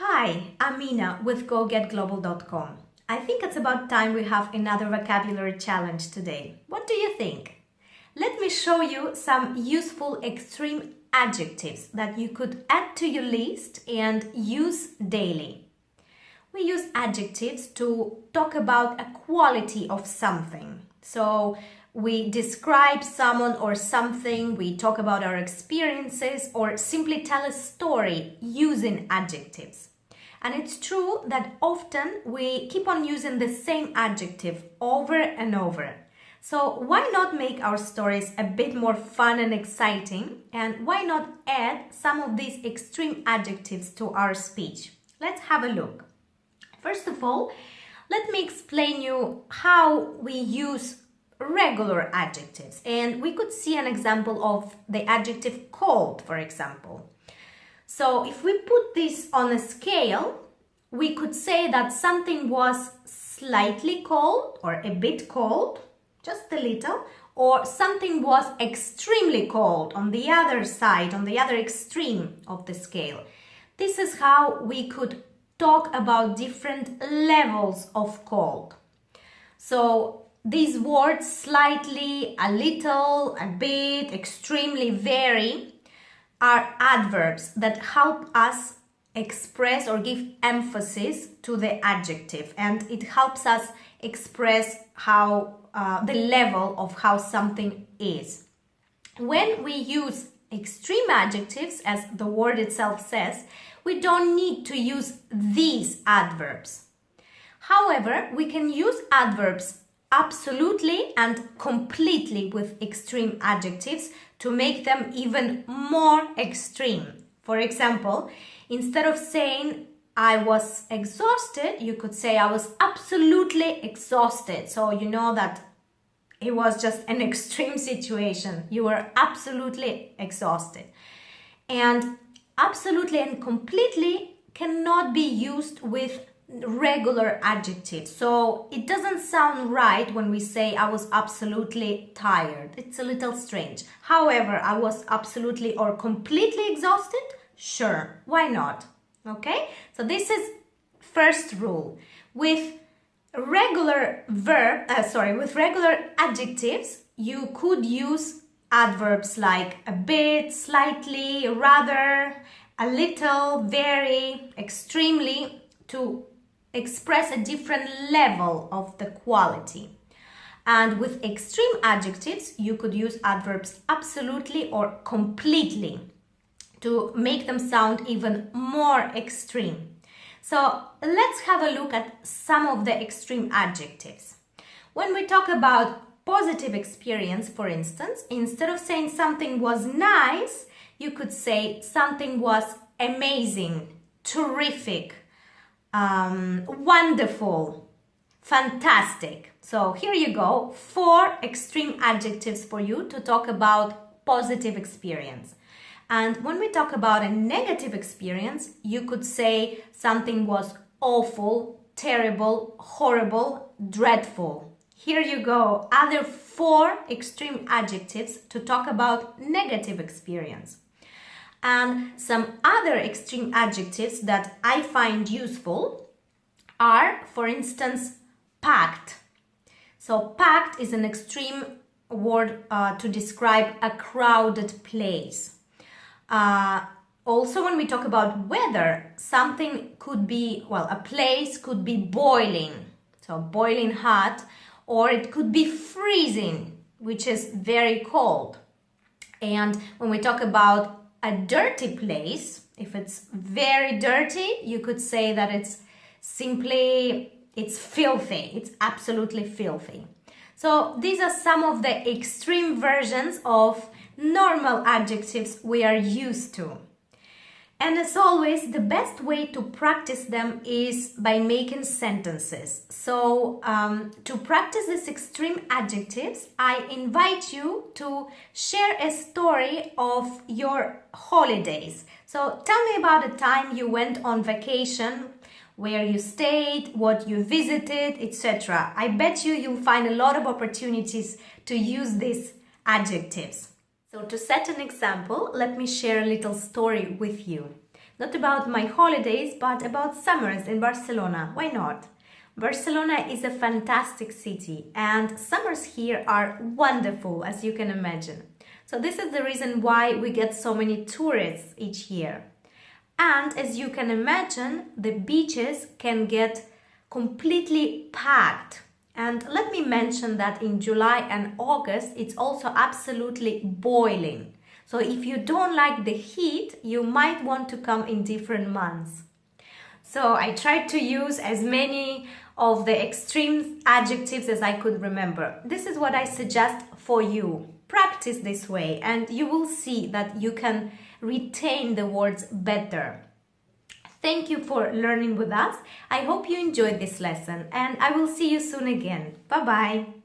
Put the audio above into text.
Hi, I'm Mina with GoGetGlobal.com. I think it's about time we have another vocabulary challenge today. What do you think? Let me show you some useful extreme adjectives that you could add to your list and use daily. We use adjectives to talk about a quality of something. So we describe someone or something, we talk about our experiences, or simply tell a story using adjectives. And it's true that often we keep on using the same adjective over and over. So why not make our stories a bit more fun and exciting? And why not add some of these extreme adjectives to our speech? Let's have a look. First of all, let me explain you how we use regular adjectives. And we could see an example of the adjective cold, for example. So if we put this on a scale, we could say that something was slightly cold or a bit cold, just a little, or something was extremely cold on the other side, on the other extreme of the scale. This is how we could talk about different levels of cold. So these words slightly, a little, a bit, extremely, very are adverbs that help us express or give emphasis to the adjective, and it helps us express how the level of how something is. When we use extreme adjectives, as the word itself says, we don't need to use these adverbs. However, we can use adverbs absolutely and completely with extreme adjectives to make them even more extreme. For example, instead of saying I was exhausted, you could say I was absolutely exhausted. So you know that it was just an extreme situation. You were absolutely exhausted. And absolutely and completely cannot be used with regular adjectives. So it doesn't sound right when we say I was absolutely tired. It's a little strange. However, I was absolutely or completely exhausted? Sure, why not? Okay, so this is first rule. With regular adjectives, you could use adverbs like a bit, slightly, rather, a little, very, extremely to express a different level of the quality. And with extreme adjectives, you could use adverbs absolutely or completely to make them sound even more extreme. So let's have a look at some of the extreme adjectives. When we talk about positive experience, for instance, instead of saying something was nice, you could say something was amazing, terrific, wonderful, fantastic. So here you go, 4 extreme adjectives for you to talk about positive experience. And when we talk about a negative experience, you could say something was awful, terrible, horrible, dreadful. Here you go, other 4 extreme adjectives to talk about negative experience. And some other extreme adjectives that I find useful are, for instance, packed. So packed is an extreme word to describe a crowded place. Also, when we talk about weather, something could be, a place could be boiling, so boiling hot, or it could be freezing, which is very cold. And when we talk about a dirty place, if it's very dirty, you could say that it's filthy. It's absolutely filthy. So these are some of the extreme versions of normal adjectives we are used to. And as always, the best way to practice them is by making sentences. So to practice these extreme adjectives, I invite you to share a story of your holidays. So tell me about a time you went on vacation, where you stayed, what you visited, etc. I bet you'll find a lot of opportunities to use these adjectives. So to set an example, let me share a little story with you. Not about my holidays, but about summers in Barcelona. Why not? Barcelona is a fantastic city and summers here are wonderful, as you can imagine. So this is the reason why we get so many tourists each year. And as you can imagine, the beaches can get completely packed. And let me mention that in July and August, it's also absolutely boiling. So if you don't like the heat, you might want to come in different months. So I tried to use as many of the extreme adjectives as I could remember. This is what I suggest for you. Practice this way and you will see that you can retain the words better. Thank you for learning with us. I hope you enjoyed this lesson and I will see you soon again. Bye-bye.